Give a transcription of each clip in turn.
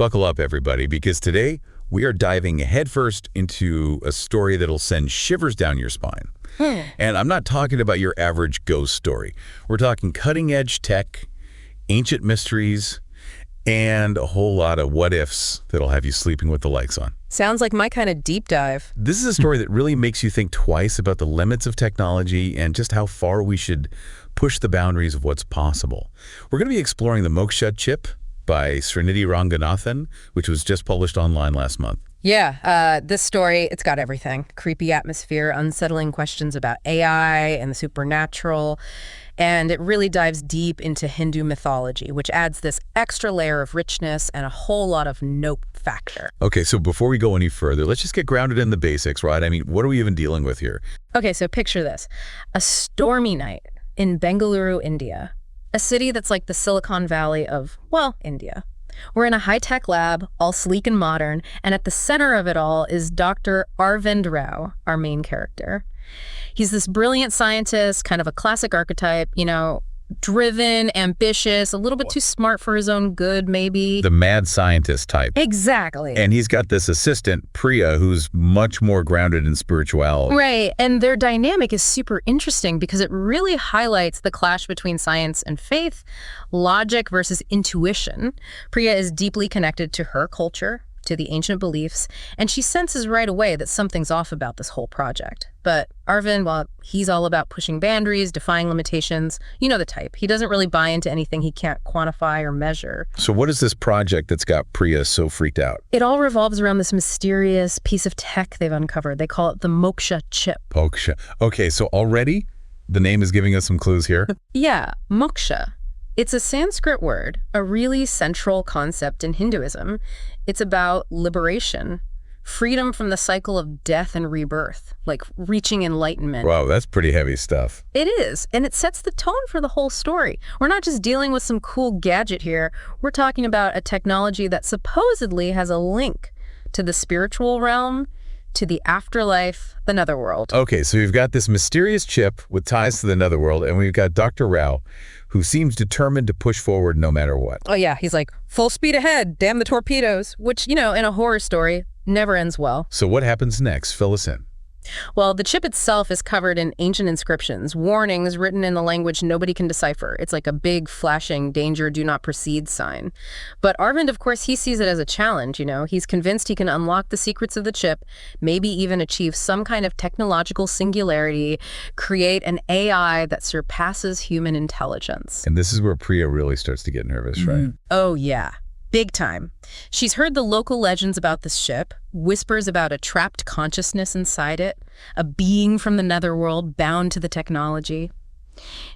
Buckle up, everybody, because today we are diving headfirst into a story that'll send shivers down your spine. And I'm not talking about your average ghost story. We're talking cutting-edge tech, ancient mysteries, and a whole lot of what-ifs that'll have you sleeping with the lights on. Sounds like my kind of deep dive. This is a story that really makes you think twice about the limits of technology and just how far we should push the boundaries of what's possible. We're going to be exploring the Moksha Chip by Srinidhi Ranganathan, which was just published online last month. Yeah, this story, it's got everything. Creepy atmosphere, unsettling questions about AI and the supernatural. And it really dives deep into Hindu mythology, which adds this extra layer of richness and a whole lot of nope factor. Okay, so before we go any further, let's just get grounded in the basics, right? I mean, what are we even dealing with here? Okay, so picture this. A stormy night in Bengaluru, India. A city that's like the Silicon Valley of, well, India. We're in a high-tech lab, all sleek and modern, and at the center of it all is Dr. Arvind Rao, our main character. He's this brilliant scientist, kind of a classic archetype, you know, driven, ambitious, a little bit too smart for his own good, maybe. The mad scientist type. Exactly. And he's got this assistant, Priya, who's much more grounded in spirituality. Right, and their dynamic is super interesting because it really highlights the clash between science and faith, logic versus intuition. Priya is deeply connected to her culture, to the ancient beliefs, and she senses right away that something's off about this whole project. But Arvind, well, he's all about pushing boundaries, defying limitations. You know the type. He doesn't really buy into anything he can't quantify or measure. So what is this project that's got Priya so freaked out? It all revolves around this mysterious piece of tech they've uncovered. They call it the Moksha Chip. Moksha. Okay, so already the name is giving us some clues here. Yeah, moksha. It's a Sanskrit word, a really central concept in Hinduism. It's about liberation, freedom from the cycle of death and rebirth, like reaching enlightenment. Wow, that's pretty heavy stuff. It is, and it sets the tone for the whole story. We're not just dealing with some cool gadget here. We're talking about a technology that supposedly has a link to the spiritual realm, to the afterlife, the netherworld. Okay, so we've got this mysterious chip with ties to the netherworld, and we've got Dr. Rao, who seems determined to push forward no matter what. Oh yeah, he's like, full speed ahead, damn the torpedoes, which, you know, in a horror story, never ends well. So what happens next? Fill us in. Well, the chip itself is covered in ancient inscriptions, warnings written in the language nobody can decipher. It's like a big, flashing, danger, do not proceed sign. But Arvind, of course, he sees it as a challenge, you know. He's convinced he can unlock the secrets of the chip, maybe even achieve some kind of technological singularity, create an AI that surpasses human intelligence. And this is where Priya really starts to get nervous, right? Oh, yeah. Big time. She's heard the local legends about this ship, whispers about a trapped consciousness inside it, a being from the netherworld bound to the technology.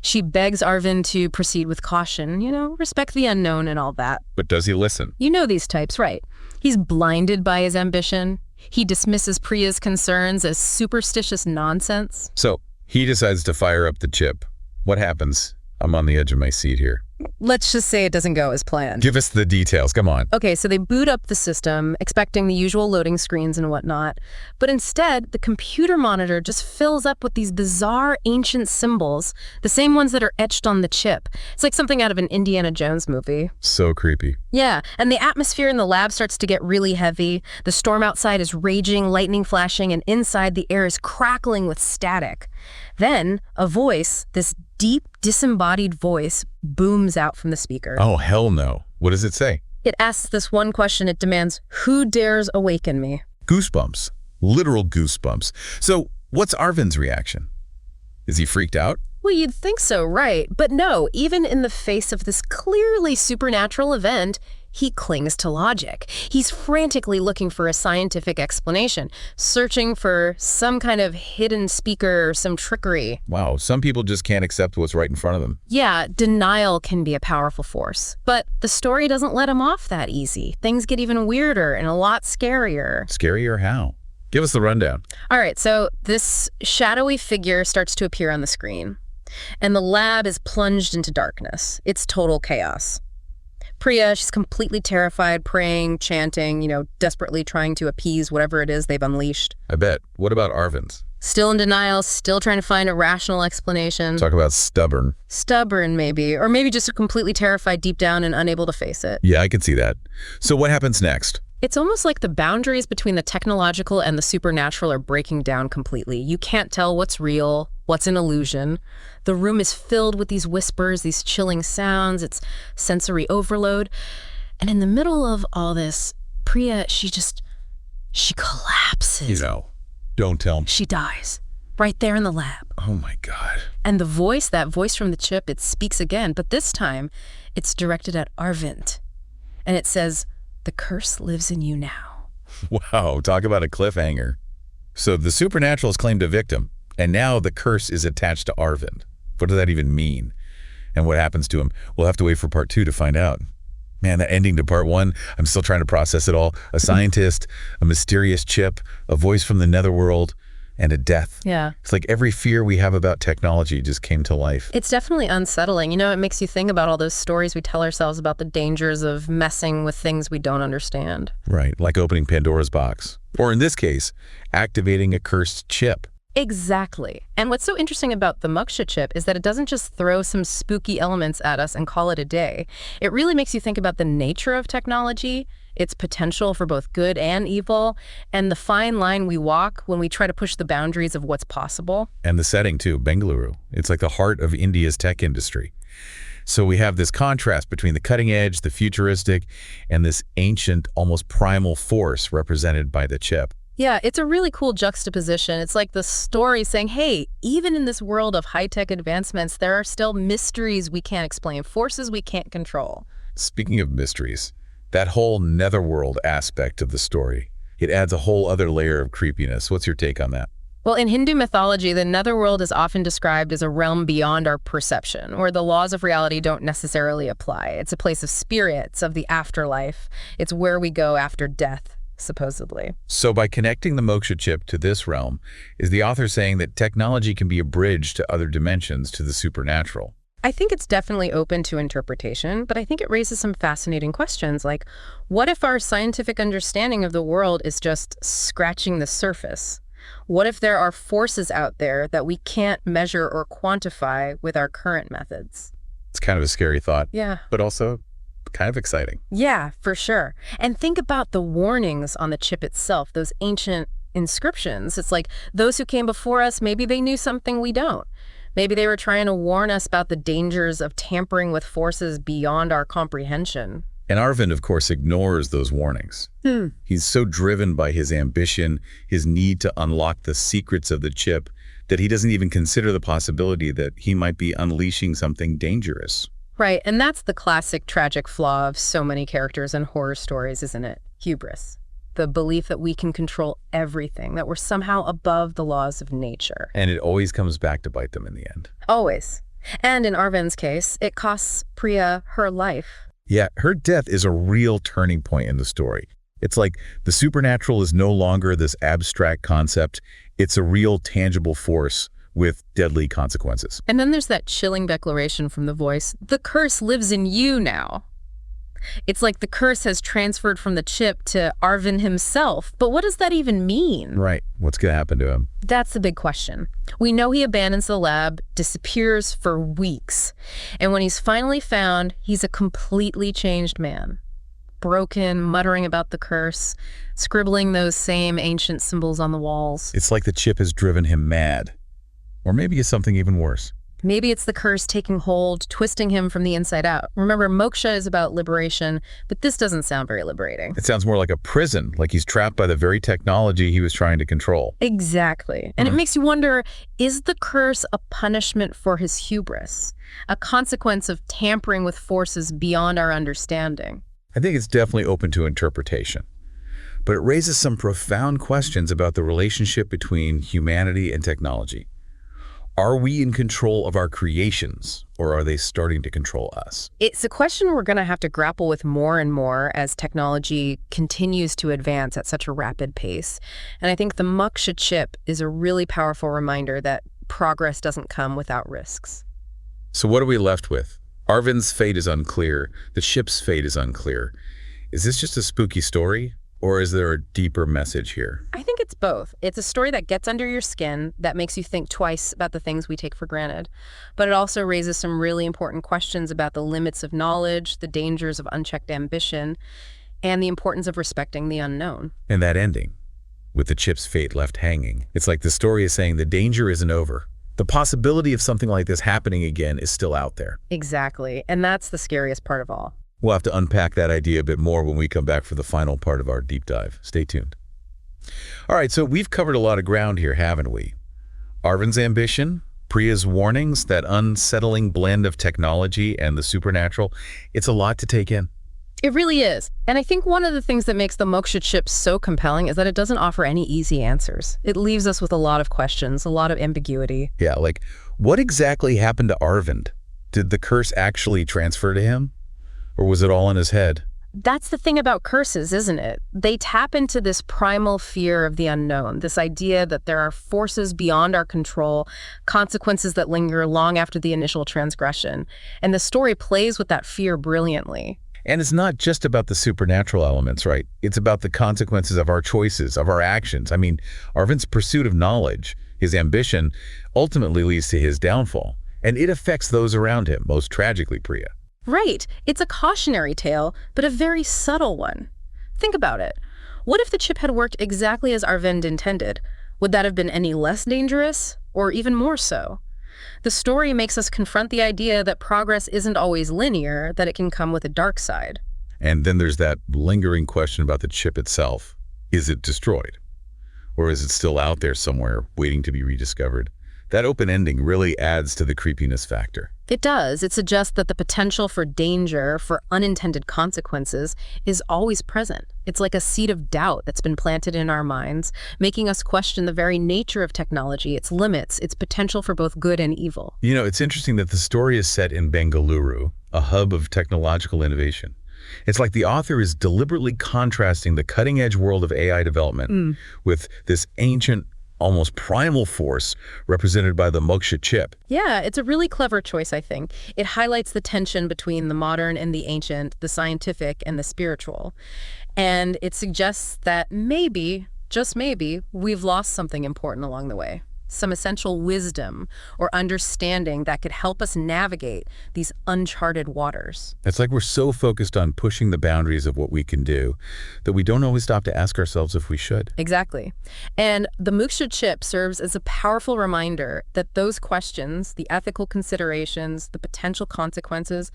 She begs Arvind to proceed with caution, you know, respect the unknown and all that. But does he listen? You know these types, right? He's blinded by his ambition. He dismisses Priya's concerns as superstitious nonsense. So he decides to fire up the chip. What happens? I'm on the edge of my seat here. Let's just say it doesn't go as planned. Give us the details. Come on. Okay, so they boot up the system, expecting the usual loading screens and whatnot. But instead, the computer monitor just fills up with these bizarre ancient symbols, the same ones that are etched on the chip. It's like something out of an Indiana Jones movie. So creepy. Yeah, and the atmosphere in the lab starts to get really heavy. The storm outside is raging, lightning flashing, and inside the air is crackling with static. Then, a voice, this deep, disembodied voice, booms out from the speaker. Oh, hell no. What does it say? It asks this one question. It demands, who dares awaken me? Goosebumps. Literal goosebumps. So what's Arvind's reaction? Is he freaked out? Well, you'd think so, right? But no, even in the face of this clearly supernatural event, he clings to logic. He's frantically looking for a scientific explanation, searching for some kind of hidden speaker or some trickery. Wow, some people just can't accept what's right in front of them. Yeah, denial can be a powerful force. But the story doesn't let him off that easy. Things get even weirder and a lot scarier. Scarier how? Give us the rundown. All right, so this shadowy figure starts to appear on the screen, and the lab is plunged into darkness. It's total chaos. Priya, she's completely terrified, praying, chanting, desperately trying to appease whatever it is they've unleashed. I bet. What about Arvind? Still in denial, still trying to find a rational explanation. Talk about stubborn. Stubborn, maybe. Or maybe just completely terrified deep down and unable to face it. Yeah, I can see that. So what happens next? It's almost like the boundaries between the technological and the supernatural are breaking down completely. You can't tell what's real, what's an illusion. The room is filled with these whispers, these chilling sounds. It's sensory overload. And in the middle of all this, Priya, she collapses. Don't tell me. She dies right there in the lab. Oh my God. And that voice from the chip, it speaks again, but this time it's directed at Arvind. And it says, "The curse lives in you now." Wow, talk about a cliffhanger. So the supernatural has claimed a victim, and now the curse is attached to Arvind. What does that even mean? And what happens to him? We'll have to wait for part 2 to find out. Man, that ending to part 1, I'm still trying to process it all. A scientist, a mysterious chip, a voice from the netherworld, and a death. Yeah. It's like every fear we have about technology just came to life. It's definitely unsettling. It makes you think about all those stories we tell ourselves about the dangers of messing with things we don't understand. Right, like opening Pandora's box. Or in this case, activating a cursed chip. Exactly. And what's so interesting about the Moksha Chip is that it doesn't just throw some spooky elements at us and call it a day. It really makes you think about the nature of technology, its potential for both good and evil, and the fine line we walk when we try to push the boundaries of what's possible. And the setting too, Bengaluru. It's like the heart of India's tech industry. So we have this contrast between the cutting edge, the futuristic, and this ancient, almost primal force represented by the chip. Yeah, it's a really cool juxtaposition. It's like the story saying, hey, even in this world of high-tech advancements, there are still mysteries we can't explain, forces we can't control. Speaking of mysteries, that whole netherworld aspect of the story, it adds a whole other layer of creepiness. What's your take on that? Well, in Hindu mythology, the netherworld is often described as a realm beyond our perception, where the laws of reality don't necessarily apply. It's a place of spirits, of the afterlife. It's where we go after death, supposedly. So by connecting the Moksha Chip to this realm, is the author saying that technology can be a bridge to other dimensions, to the supernatural? I think it's definitely open to interpretation, but I think it raises some fascinating questions, like, what if our scientific understanding of the world is just scratching the surface? What if there are forces out there that we can't measure or quantify with our current methods? It's kind of a scary thought. Yeah. But also kind of exciting. Yeah, for sure. And think about the warnings on the chip itself, those ancient inscriptions. It's like those who came before us, maybe they knew something we don't. Maybe they were trying to warn us about the dangers of tampering with forces beyond our comprehension. And Arvind, of course, ignores those warnings. He's so driven by his ambition, his need to unlock the secrets of the chip, that he doesn't even consider the possibility that he might be unleashing something dangerous. Right, and that's the classic tragic flaw of so many characters in horror stories, isn't it? Hubris. The belief that we can control everything, that we're somehow above the laws of nature. And it always comes back to bite them in the end. Always. And in Arvind's case, it costs Priya her life. Yeah, her death is a real turning point in the story. It's like the supernatural is no longer this abstract concept. It's a real tangible force with deadly consequences. And then there's that chilling declaration from the voice, "The curse lives in you now." It's like the curse has transferred from the chip to Arvind himself. But what does that even mean? Right. What's going to happen to him? That's the big question. We know he abandons the lab, disappears for weeks. And when he's finally found, he's a completely changed man. Broken, muttering about the curse, scribbling those same ancient symbols on the walls. It's like the chip has driven him mad. Or maybe it's something even worse. Maybe it's the curse taking hold, twisting him from the inside out. Remember, moksha is about liberation, but this doesn't sound very liberating. It sounds more like a prison, like he's trapped by the very technology he was trying to control. Exactly. And it makes you wonder, is the curse a punishment for his hubris? A consequence of tampering with forces beyond our understanding? I think it's definitely open to interpretation. But it raises some profound questions about the relationship between humanity and technology. Are we in control of our creations, or are they starting to control us? It's a question we're going to have to grapple with more and more as technology continues to advance at such a rapid pace. And I think the Moksha Chip is a really powerful reminder that progress doesn't come without risks. So what are we left with? Arvind's fate is unclear. The ship's fate is unclear. Is this just a spooky story, or is there a deeper message here? I think it's both. It's a story that gets under your skin, that makes you think twice about the things we take for granted. But it also raises some really important questions about the limits of knowledge, the dangers of unchecked ambition, and the importance of respecting the unknown. And that ending, with the chip's fate left hanging, it's like the story is saying the danger isn't over. The possibility of something like this happening again is still out there. Exactly. And that's the scariest part of all. We'll have to unpack that idea a bit more when we come back for the final part of our deep dive. Stay tuned. All right, so we've covered a lot of ground here, haven't we? Arvind's ambition, Priya's warnings, that unsettling blend of technology and the supernatural. It's a lot to take in. It really is. And I think one of the things that makes the Moksha Chip so compelling is that it doesn't offer any easy answers. It leaves us with a lot of questions, a lot of ambiguity. Yeah, like, what exactly happened to Arvind? Did the curse actually transfer to him? Or was it all in his head? That's the thing about curses, isn't it? They tap into this primal fear of the unknown, this idea that there are forces beyond our control, consequences that linger long after the initial transgression. And the story plays with that fear brilliantly. And it's not just about the supernatural elements, right? It's about the consequences of our choices, of our actions. I mean, Arvind's pursuit of knowledge, his ambition, ultimately leads to his downfall. And it affects those around him, most tragically, Priya. Right. It's a cautionary tale, but a very subtle one. Think about it. What if the chip had worked exactly as Arvind intended? Would that have been any less dangerous, or even more so? The story makes us confront the idea that progress isn't always linear, that it can come with a dark side. And then there's that lingering question about the chip itself. Is it destroyed? Or is it still out there somewhere, waiting to be rediscovered? That open ending really adds to the creepiness factor. It does. It suggests that the potential for danger, for unintended consequences, is always present. It's like a seed of doubt that's been planted in our minds, making us question the very nature of technology, its limits, its potential for both good and evil. You know, it's interesting that the story is set in Bengaluru, a hub of technological innovation. It's like the author is deliberately contrasting the cutting-edge world of AI development with this ancient, almost primal force represented by the Moksha Chip. Yeah, it's a really clever choice, I think. It highlights the tension between the modern and the ancient, the scientific and the spiritual. And it suggests that maybe, just maybe, we've lost something important along the way. Some essential wisdom or understanding that could help us navigate these uncharted waters. It's like we're so focused on pushing the boundaries of what we can do that we don't always stop to ask ourselves if we should. Exactly. And the Moksha Chip serves as a powerful reminder that those questions, the ethical considerations, the potential consequences,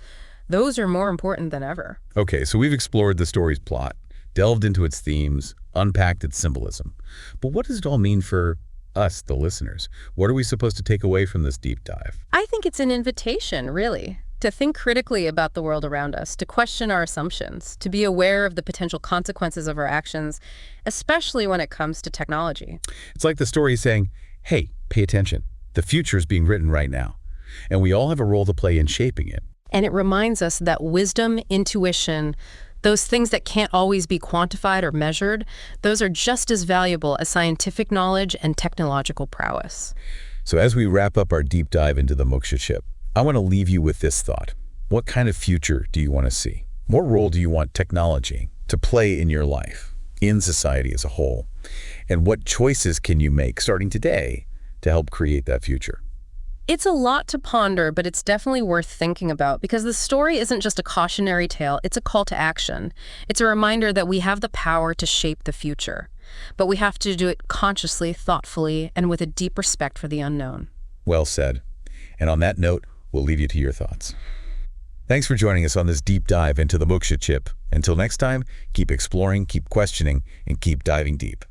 those are more important than ever. Okay, so we've explored the story's plot, delved into its themes, unpacked its symbolism. But what does it all mean for us, the listeners? What are we supposed to take away from this deep dive? I think it's an invitation, really, to think critically about the world around us, to question our assumptions, to be aware of the potential consequences of our actions, especially when it comes to technology. It's like the story is saying, hey, pay attention. The future is being written right now, and we all have a role to play in shaping it. And it reminds us that wisdom, intuition, those things that can't always be quantified or measured, those are just as valuable as scientific knowledge and technological prowess. So as we wrap up our deep dive into the Moksha Chip, I want to leave you with this thought. What kind of future do you want to see? What role do you want technology to play in your life, in society as a whole? And what choices can you make starting today to help create that future? It's a lot to ponder, but it's definitely worth thinking about because the story isn't just a cautionary tale, it's a call to action. It's a reminder that we have the power to shape the future, but we have to do it consciously, thoughtfully, and with a deep respect for the unknown. Well said. And on that note, we'll leave you to your thoughts. Thanks for joining us on this deep dive into the Moksha Chip. Until next time, keep exploring, keep questioning, and keep diving deep.